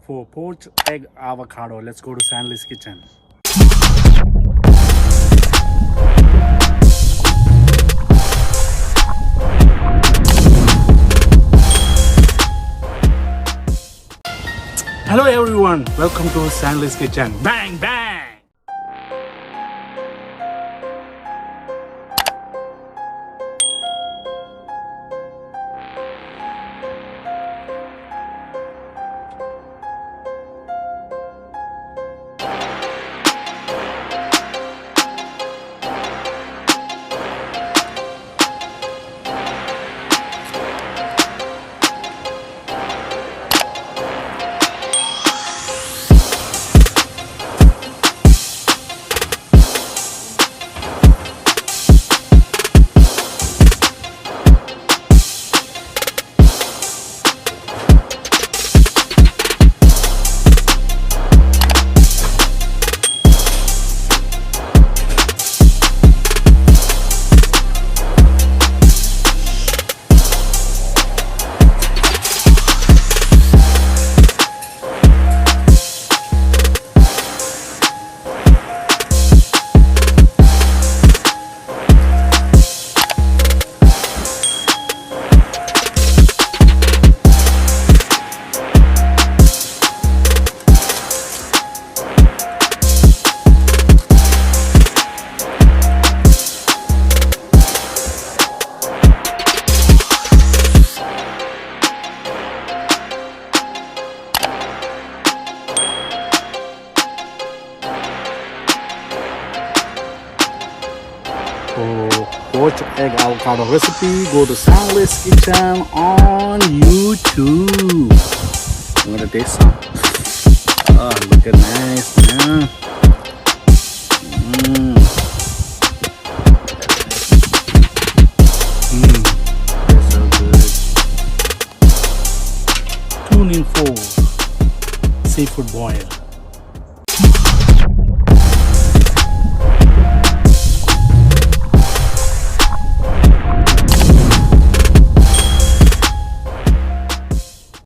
for poached egg avocado. Let's go to Stanley's kitchen. Hello everyone, welcome to Stanley's kitchen. Bang bang. For poached egg avocado recipe, go to Stanley's kitchen on YouTube. I'm gonna taste some. Oh, looking nice, man. That's so good. Tune in for seafood boil.